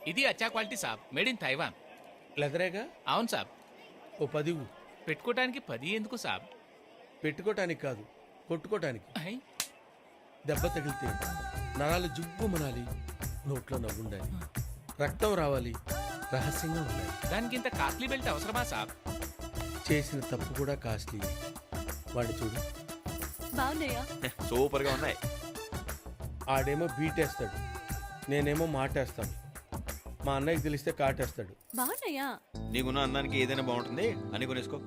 ఇది అచ్చా క్వాలిటీ సాబ్, మేడ్ ఇన్ తైవాన్. లెదరేగా? అవును సాబ్. ఓ 10 ఇవ్వు. పెట్టుకోవడానికి 10 ఎందుకు సాబ్? పెట్టుకోటానికి కాదు, కొట్టుకోటానికి. ఐ, దెబ్బ తగిలితే నరాలు జువ్వు మనాలి, నోట్లో నవ్వుండాలి, రక్తం రావాలి, రహస్యంగా ఉండాలి. దానికి ఇంత కాస్ట్లీ బెల్ట్ అవసరమా సాబ్? చేసిన తప్పు కూడా కాస్ట్లీ. వాడిని చూడు, బాగున్నాయా? సూపర్ గా ఉన్నాయి. ఆడేమో బీటేస్తాడు, నేనేమో మాటేస్తాను. మా అన్నయ్యకి తెలిస్తే కాటేస్తాడు. బాగున్నాయా? నీకున్న అందానికి ఏదైనా బాగుంటుంది అని కొనేసుకో.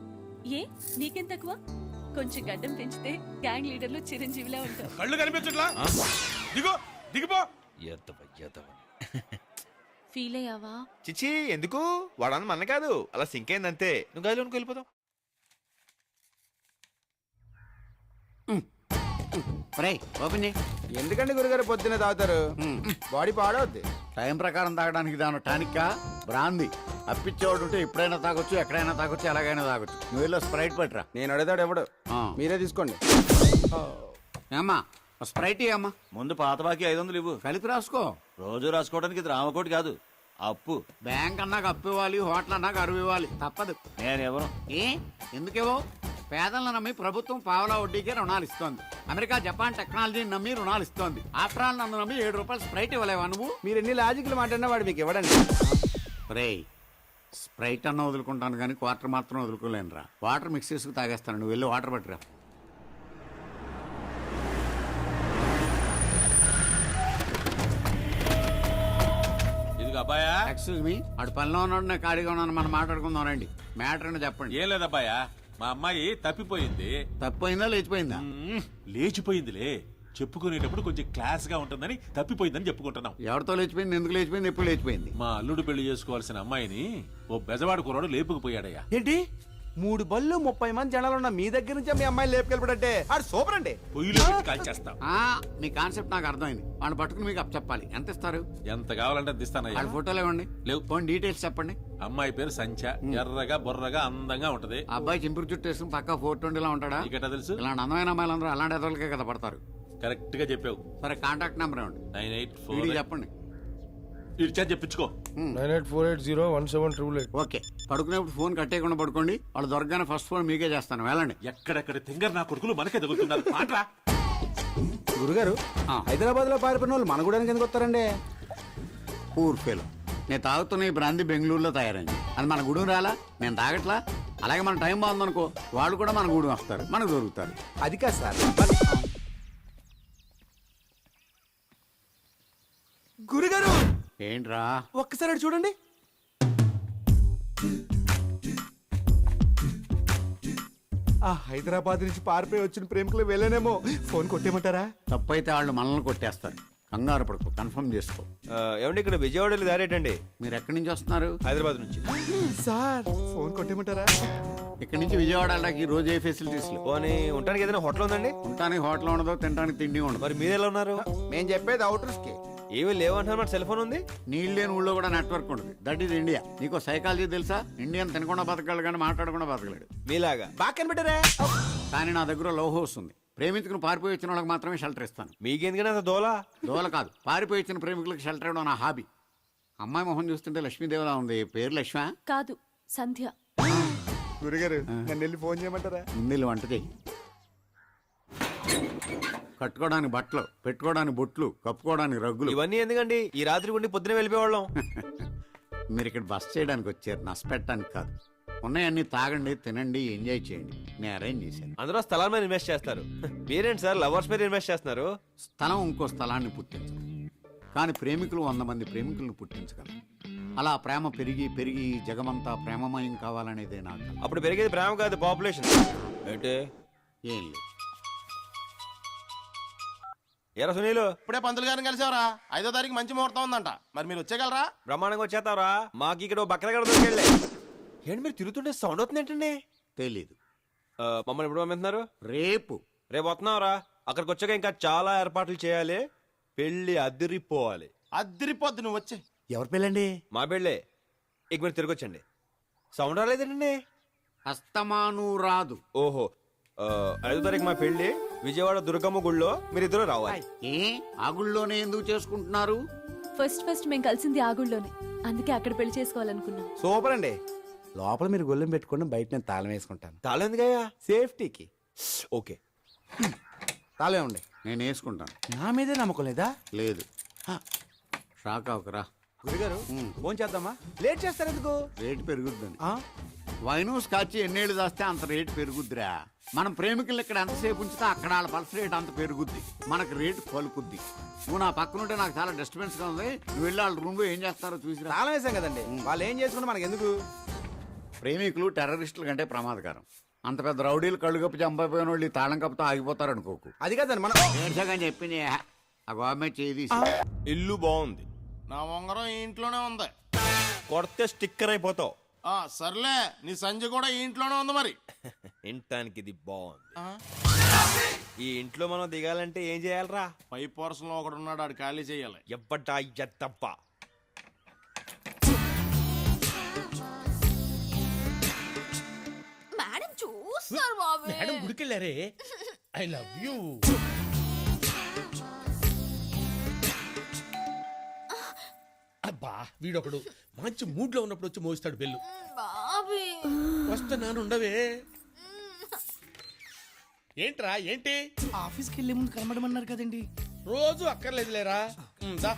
ఏ నీకేం తక్కువ? కొంచెం గడ్డం పెంచితే గ్యాంగ్ లీడర్లు చిరంజీవిలా ఉంటావు. కళ్ళు కనిపించట్లా? దిగో, దిగిపో. ఫీల్ అయ్యావా? చిచ్చి ఎందుకు, వాడని మన కాదు, అలా సింక్ అయిందంతే. నువ్వు గదిలోనికి వెళ్ళిపోతావు. ఓపెన్ చేయి. ఎందుకండి గురుగారు పొద్దున్నే తాగుతారు? బాడీ పాడవద్ది. టైం ప్రకారం తాగడానికి దాని టానిక్కా బ్రాంది. అప్పిచ్చేవాడు ఉంటే ఎప్పుడైనా తాగొచ్చు, ఎక్కడైనా తాగొచ్చు, ఎలాగైనా తాగొచ్చు. నువ్వు వెళ్ళి స్ప్రైట్ పట్టురా. నేను అడుగుతాడు ఎవడు, మీరే తీసుకోండి. ఏమ్మా స్ప్రైట్ అమ్మా. ముందు పాత బాకీ 500 ఇవ్వు. కలిపి రాసుకో. రోజు రాసుకోవడానికి ఇది రామకోటి కాదు, అప్పు. బ్యాంక్ అన్నాక అప్పు ఇవ్వాలి, హోటల్ అన్నాక అరువు ఇవ్వాలి, తప్పదు. నేనెవరు? ఏ ఎందుకేవో? పేదలను నమ్మి ప్రభుత్వం పావలా వడ్డీకే రుణాలు ఇస్తోంది. అమెరికా జపాన్ టెక్నాలజీని నమ్మి రుణాలు ఇస్తోంది. ఆఫ్టర్ ఆల్ నన్ను నమ్మి 7 రూపాయలు స్ప్రైట్ ఇవ్వలేవా నువ్వు? మీరు ఎన్ని లాజిక్లు మాట్లాడినా వాడు మీకు ఇవ్వడండి. రే స్ప్రైట్ అన్న వదులుకుంటాను కానీ క్వార్టర్ మాత్రం వదులుకోలేనురా. వాటర్ మిక్స్ చేసుకు తాగేస్తాను. నువ్వు వెళ్ళి వాటర్ పట్టురా. ఇదిగో అబ్బాయా. ఎక్స్క్యూజ్ మీ, ఆడు పనిలో ఉన్నాడు, నేను ఖాళీగా ఉన్నాను, మనం మాట్లాడుకుందాం రండి. మ్యాటర్ అని చెప్పండి. ఏం లేదబ్బాయా, మా అమ్మాయి తప్పిపోయింది. తప్పైందా లేచిపోయిందా? లేచిపోయిందిలే. చెప్పుకునేటప్పుడు కొంచెం క్లాస్ గా ఉంటుందని తప్పిపోయిందని చెప్పుకుంటున్నాం. ఎవరితో లేచిపోయింది, ఎందుకు లేచిపోయింది, ఎప్పుడు లేచిపోయింది? మా అల్లుడు పెళ్లి చేసుకోవాల్సిన అమ్మాయిని ఓ బెజవాడు కుర్రాడు లేపుకుపోయాడయ్యా. ఏంటి 3 బళ్ళు 30 మంది జనాలు ఉన్న మీ దగ్గర నుంచే మీ అమ్మాయిని లేపుకెళ్ళిపడంటే ఆడు సూపర్ అండి. పొయ్యిలో పెట్టి కాల్చేస్తాం. మీ కాన్సెప్ట్ నాకు అర్థమైంది. వాడిని పట్టుకుని మీకు అప్ చెప్పాలి. ఎంత ఇస్తారు? ఎంత కావాలంటే అది ఇస్తానయ్యా. వాళ్ళ ఫోటోలు ఇవ్వండి. లేవు. పోనీ డీటెయిల్స్ చెప్పండి. అమ్మాయి పేరు సంచ, ఎర్రగా బొర్రగా అందంగా ఉంటది. ఆ అబ్బాయి చింపురు చుట్టూ వేసుకుని పక్కా 420 ఉంటాడా? నీకెట్టా తెలుసు? ఇలాంటి అందమైన అమ్మాయిలందరూ అలాంటి ఎదలకే కదా పడతారు. కరెక్ట్ గా చెప్పావు. సరే కాంటాక్ట్ నెంబర్ ఇవ్వండి. 984 చెప్పండి. ఇచ్చా చెప్పించుకో. 9848017888. ఓకే, పడుకునేప్పుడు ఫోన్ కట్టేయకుండా పడుకోండి. వాళ్ళు దొరకగానే ఫస్ట్ ఫోన్ మీకే చేస్తాను. వెళ్ళండి. ఎక్కడెక్కడ తింగర్ నా కొడుకులు మనకే తగులుతున్నారు. మాట్రా. గురుగారు, హైదరాబాద్ లో పారిపోయిన వాళ్ళు మన కూడా ఎందుకు వస్తారండి? Poor fellow. నేను తాగుతున్న ఈ బ్రాంతి బెంగళూరులో తయారైంది. అది మన గూడెం రాలా? నేను తాగట్లా. అలాగే మన టైం బాగుందనుకో, వాళ్ళు కూడా మన గూడెం వస్తారు, మనకు దొరుకుతారు. అది కాదు సార్. గురుగారు ఏంట్రా? ఒక్కసారి అటు చూడండి. ఆ హైదరాబాద్ నుంచి పారిపోయి వచ్చిన ప్రేమికులు వెళ్ళనేమో. ఫోన్ కొట్టేయమంటారా? తప్పైతే వాళ్ళు మనల్ని కొట్టేస్తారు. కంగారు పడుకో, కన్ఫర్మ్ చేసుకో. ఏమండి ఇక్కడ విజయవాడలో దారేటండి? మీరు ఎక్కడి నుంచి వస్తున్నారు? హైదరాబాద్ నుంచి. సార్ ఫోన్ కొట్టేయమంటారా? ఇక్కడి నుంచి విజయవాడ వెళ్ళడానికి రోజు ఏ ఫెసిలిటీస్ లేవు. పోనీ ఉండడానికి ఏదైనా హోటల్ ఉందండి? ఉండటానికి హోటల్ ఉండదు, తినడానికి తిండి ఉండదు. మరి మీరు ఎలా ఉన్నారు? మేము చెప్పేది అవుటర్స్ కి. ఏమీ లేవంటున్నారు. మన సెల్ ఫోన్ ఉంది. నీళ్ళు లేని ఊళ్ళో కూడా నెట్వర్క్ ఉండదు. That is India. నీకు సైకాలజీ తెలుసా? ఇండియన్ తినకుండా బతకగలడు కానీ మాట్లాడకుండా బతకలేడు. మీలాగా బాగా కనిపెట్టారా? కానీ నా దగ్గర లవ్ హౌస్ ఉంది. ప్రేమించుకుని పారిపోయి వచ్చిన వాళ్ళకి మాత్రమే షెల్టర్ ఇస్తాను. మీకెందుకనే అంత దోలా? దోల కాదు, పారిపోయి వచ్చిన ప్రేమికులకు షెల్టర్ ఇవ్వడం నా హాబీ. అమ్మాయి మొహం చూస్తుంటే లక్ష్మీదేవిలా ఉంది. పేరు లక్ష్మ కాదు, సంధ్య. గురుగారు నన్ను వెళ్ళి ఫోన్ చేయమంటారా? ముందు వంట చేయి. కట్టుకోవడానికి బట్టలు, పెట్టుకోవడానికి బొట్లు, కప్పుకోవడానికి రగ్గులు. ఇవన్నీ ఎందుకండి? ఈ రాత్రి ఉండి పొద్దునే వెళ్ళిపోవాళ్ళం. మీరు ఇక్కడ బస్ చేయడానికి వచ్చారు, నష్టపెట్టడానికి కాదు. ఉన్నాయన్నీ తాగండి, తినండి, ఎంజాయ్ చేయండి. నేను అరేంజ్ చేశాను. అందరూ స్థలాల మీద ఇన్వెస్ట్ చేస్తారు. మీరేంటి సార్ లవర్స్ మీద ఇన్వెస్ట్ చేస్తున్నారు? స్థలం ఇంకో స్థలాన్ని పుట్టించదు, కానీ ప్రేమికులు 100 మంది ప్రేమికులను పుట్టించగలరు. అలా ప్రేమ పెరిగి పెరిగి జగమంతా ప్రేమమయం కావాలనేదే నాకు. అప్పుడు పెరిగేది ప్రేమ కాదు, పాపులేషన్. ఏంటి? ఏం లేదు. ఏరా సునీలు, ఇప్పుడే పంతులు గారిని కలిసావరా? 5వ తారీఖు మంచి ముహూర్తం ఉందంట. మరి మీరు వచ్చేయగలరా? బ్రహ్మాండంగా వచ్చేస్తావరా? మాకు ఇక్కడ బక్కరగడ దొరికెళ్ళే. ఏంటి మీరు తిరుగుతుంటే సౌండ్ అవుతుంది ఏంటండి? తెలీదు. మమ్మల్ని ఎప్పుడు పంపిస్తున్నారు? రేపు. రేపు వస్తున్నావురా? అక్కడికి వచ్చాక ఇంకా చాలా ఏర్పాట్లు చేయాలి. పెళ్లి అదిరిపోవాలి. అద్దరిపోద్ది, నువ్వు వచ్చే. ఎవరి పెళ్ళండి? మా పెళ్ళే. ఇక మీరు తిరిగి వచ్చండి. సౌండ్ రాలేదండి. అస్తమాను రాదు. ఓహో, 5వ తారీఖు మా పెళ్లి విజయవాడ దుర్గమ్మ గుళ్ళో. మీరిద్దరూ రావాలి. ఏ ఆ గుళ్ళోనే ఎందుకు చేసుకుంటున్నారు? ఫస్ట్ మేము కలిసింది ఆ గుళ్ళోనే, అందుకే అక్కడ పెళ్లి చేసుకోవాలనుకున్నాం. సూపర్ అండి. లోపల మీరు గొల్లెం పెట్టుకుని బయట నేను తాళం వేసుకుంటాను. తాళం ఎందుకయ్యా? సేఫ్టీకి. ఓకే. తాళం ఉండి. నేను వేసుకుంటాను. నా మీదే నమ్మకం లేదా? లేదు షాక్ అవకరా, గురుగారు ఫోన్ చేద్దామా? లేట్ చేస్తారు ఎందుకు? రేటు పెరుగుద్దని. ఆ? వైను స్కాచ్ ఎన్నేళ్ళు దాస్తే అంత రేటు పెరుగుద్దిరా. మనం ప్రేమికులు ఇక్కడ ఎంతసేపు ఉంచితే అక్కడ వాళ్ళ పల్స్ రేట్ అంత పెరుగుద్ది, మనకు రేటు పలుకుద్ది. నువ్వు నా పక్కన ఉంటే నాకు చాలా డిస్టర్బెన్స్ గా ఉంది. నువ్వు వెళ్ళి వాళ్ళ రూమ్ లో ఏం చేస్తారో చూసిరా. తాళం వేసాం కదండి, వాళ్ళు ఏం చేసుకుంటే మనకి ఎందుకు? ప్రేమికులు టెర్రరిస్టుల కంటే ప్రమాదకరం. అంత పెద్ద రౌడీలు కళ్ళు కప్పు చంపైపోయిన వాళ్ళు ఈ తాళం కప్పుతో ఆగిపోతారు అనుకోకు. అది కదండి మనం ఏడ్చగా చెప్పింది ఆ గవర్నమెంట్ చేది. ఇల్లు బాగుంది, నా ఉంగరం ఈ ఇంట్లోనే ఉంది. కొడితే స్టిక్కర్ అయిపోతావు. సర్లే, నీ సంజ కూడా ఈ ఇంట్లోనే ఉంది మరి. ఇంటానికి ఇది బాగుంది. ఈ ఇంట్లో మనం దిగాలంటే ఏం చేయాలరా? పై పోర్షన్ లో ఒకడు ఉన్నాడు, ఆడు ఖాళీ చేయాలి. ఎవ్వటా ఎత్తప్ప. మేడం చూస్తారు బాబు. మేడం గుడికెళ్ళారే. I love you. అబ్బా వీడొకడు మంచి మూడ్ లో ఉన్నప్పుడు వచ్చి మోస్తాడు బెల్లు. వస్తున్నాను ఉండవే. ఏంట్రా ఏంటి? ఆఫీస్కి వెళ్ళే ముందు కనబడమన్నారు కదండి. రోజు అక్కర్లేదులేరా. దా.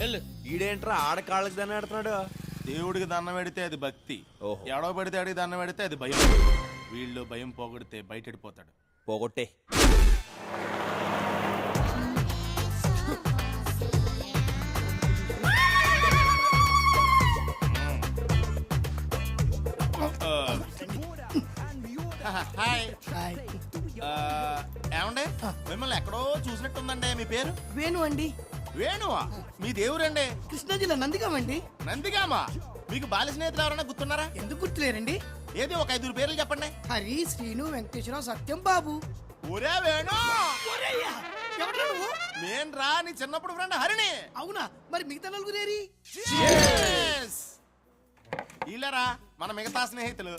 వెళ్ళు. ఈడేంట్రా ఆడకాళ్ళకి దాన్ని ఆడుతున్నాడు? దేవుడికి దండం పెడితే అది భక్తి, ఓహో. ఎడవ పెడితే అడిగి దండం పెడితే అది భయం. వీళ్ళు భయం పోగొడితే బయటెడిపోతాడు. పోగొట్టే. హాయ్. హాయ్. ఏమండి, మిమ్మల్ని ఎక్కడో చూసినట్టుందండి. మీ పేరు? వేణు అండి. వేణువా? మీ దేవురండి? కృష్ణా జిల్లా నందిగామండి. నందిగామా? మీకు బాల్య స్నేహితులు ఎవరైనా గుర్తున్నారా? ఎందుకు గుర్తులేరండి? ఏది ఒక 5 పేర్లు చెప్పండి. హరి, శ్రీను, వెంకటేశ్వరరావు, సత్యం, బాబు. ఒరే వేణు, ఎవడ్రా నువ్వు? నేను రా నీ చిన్నప్పుడు ఫ్రెండ్ హరిని. అవునా? మరి మిగతా నలుగురేరి? ఇల్లరా మన మిగతా స్నేహితులు.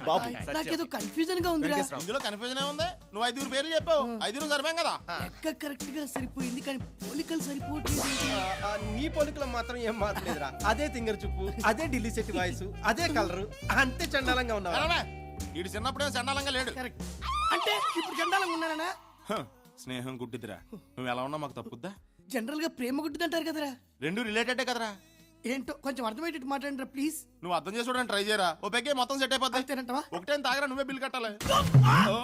బాబు నాకేదో కన్ఫ్యూజన్ గా ఉందిరా. ఇందులో కన్ఫ్యూజన్ ఉంది. నువ్వు 5 పేర్లు చెప్పావు, 5 సరిపోయాం కదా. లెక్క కరెక్ట్ గా సరిపోయింది, కానీ పోలికలు సరిపోవట్లేదు. నీ పోలికలో మాత్రం ఏం మార్చలేదురా. అదే తింగర్ చూపు, అదే ఢిల్లీ సెట్ వాయిస్, అదే కలర్, అంతే చండాలంగా ఉన్నావు. వీడు చిన్నప్పుడే చండాలంగా లేడు. కరెక్ట్. అంటే ఇప్పుడు చండాలంగా ఉన్నానా? హ, స్నేహం గుడ్డిదిరా. నువ్వు ఎలా ఉన్నా మాకు తప్పుద్దా? జనరల్ గా ప్రేమ గుడ్డిదంటారు కదరా. 2 రిలేటెడే కదరా. ఏంటో కొంచెం అర్థమయ్యేటట్టు మాట్లాడరా ప్లీజ్. నువ్వు అర్థం చేసుకోవడానికి ట్రై చేయరా. ఓ పెగ్గే మొత్తం సెట్ అయిపోద్ది. అంతేనంటవా? ఒకటే తాగరా, నువ్వే బిల్ కట్టాలి.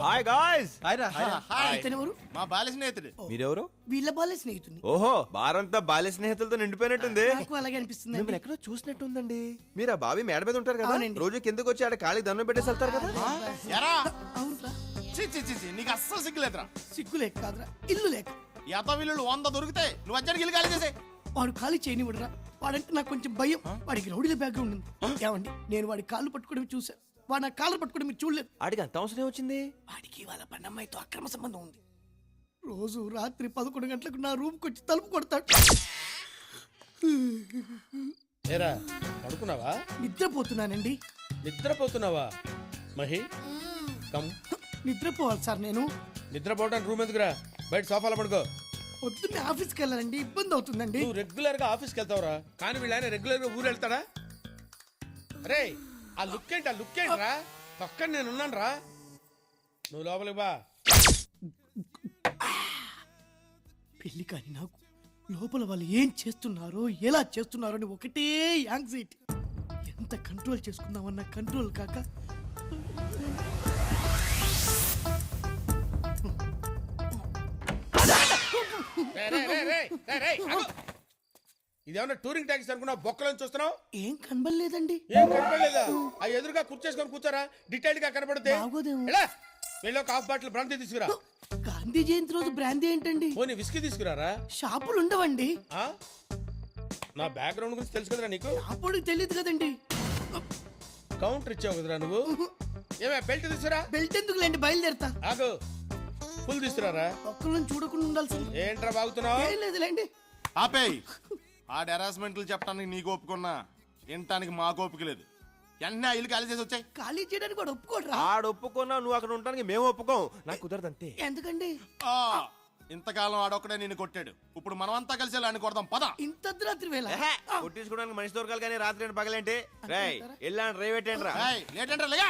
Hi guys. హాయ్. ఇతనెవరు? మా బాల్య స్నేహితుడు. మీరెవరు? వీళ్ళ బాలే స్నేహితుని. ఓహో, బారంతా బాల్య స్నేహితులతో నిండిపోయినట్టుంది. నాకు అలాగే అనిపిస్తుంది. మిమ్మల్ని ఎక్కడో చూసినట్టుందండి. మీరు ఆ బావి మేడ మీద ఉంటారు కదా, అవునండి. రోజు కిందకు వచ్చి ఆడ ఖాళీ దండం పెట్టేసి వెళ్తారు కదా. ఎరా అవునరా? చి చి చి చి, నీకు అస్సలు సిగ్గులేదురా. సిగ్గు లేక కాదురా, ఇల్లు లేక. ఎత వీళ్ళు 100 దొరికితే నువ్వు అజ్జడికి ఇల్లు ఖాళీ చేసే. వాడు ఖాళీ చేయనివ్వడరా. వాడంటే నాకు కొంచెం భయం. వాడికి రౌడీల బ్యాక్గ్రౌండ్ ఉంది. ఏమండి, నేను వాడి కాళ్ళు పట్టుకోవడం చూశాను. వాడు నా కాళ్ళు పట్టుకోవడం మీరు చూడలేదు. ఆడికి అంత అవసరం వచ్చింది. వాడికి వాళ్ళ పన్నమ్మాయితో అక్రమ సంబంధం ఉంది. రోజు రాత్రి 11 గంటలకు నా రూమ్కి వచ్చి తలుపు కొడతాడు. ఏరా పడుకున్నావా? నిద్రపోతున్నానండి. నిద్రపోతున్నావా? మహి కమ్. నిద్రపోవాలి సార్ నేను. నిద్రపోవడానికి రూమ్ ఎందుకురా? బయట సోఫాలో పడుకో. పొద్దున్నే ఆఫీస్కి వెళ్ళాలండి, ఇబ్బంది అవుతుందండి. నువ్వు రెగ్యులర్ గా ఆఫీస్కి వెళ్తావురా, కానీ వీళ్ళైనా రెగ్యులర్ గా ఊరు వెళ్తాడా? రే ఆ లుక్ ఏంటి? ఆ లుక్ ఏంట్రా? పక్కన నేను ఉన్నాను రా. నువ్వు లోపలికి బా. పెళ్లి కానీ నాకు లోపల వాళ్ళు ఏం చేస్తున్నారో, ఎలా చేస్తున్నారో అని ఒకటే యాంగ్జైటీ. ఎంత కంట్రోల్ చేసుకుందామన్నా కంట్రోల్ కాక ఇదేమన్నా టూరింగ్ ట్యాక్సీ అనుకున్నా? బొక్కలను చూస్తున్నావు? ఏం కనబడలేదండి. ఏం కనపడలేదా? ఆ ఎదురుగా కుర్చేసుకొని కూర్చోరా, డీటెయిల్ గా కనపడితే. బాగోదేమో. వెళ్ళి ఒక హాఫ్ బాటిల్ బ్రాంతి తీసుకురా. గాంధీ జయంతి రోజు బ్రాందీ ఏంటండి? పోనీ విస్కీ తీసుకురారా. షాపులు ఉండవండి. ఆ? నా బ్యాక్గ్రౌండ్ గురించి తెలుసు కదరా నీకు. అప్పుడు తెలియదు కదండి. కౌంటర్ ఇచ్చావు కదరా నువ్వు. ఏమే బెల్ట్ తీసుకురా. బెల్ట్ ఎందుకు లేండి, బయలుదేరతా. ఆగు, ఫుల్ తీసుకురారా. ఒక్కళ్ళని చూడకుండా ఉండాల్సింది. ఏంట్రా బాగుతున్నావు? ఏం లేదులేండి. ఆపేయ్. ఆ హెరాస్మెంట్లు చెప్పడానికి నీకు ఒప్పుకున్నా, వినటానికి మాకు ఓపిక లేదు. వెంటనే ఆ ఇల్లు ఖాళీ చేసి వచ్చాయి. ఖాళీ చేయడానికి కూడా ఒప్పుకోడరా. ఆడ ఒప్పుకున్నా నువ్వు అక్కడ ఉండడానికి మేము ఒప్పుకోం. నాకు కుదరదు అంతే. ఎందుకండి? ఇంతకాలం ఆడొక్కడే నిన్ను కొట్టాడు ఇప్పుడు మనమంతా కలిసి వెళ్ళి కొడదాం పద. ఇంత అర్ధరాత్రి వేళ కొట్టించుకోవడానికి మనిషి దొరకాలి కానీ రాత్రి పగలేంటి రేయ్ వెళ్ళాను రేవెట్టండి రా లేట్ అంటే లేగా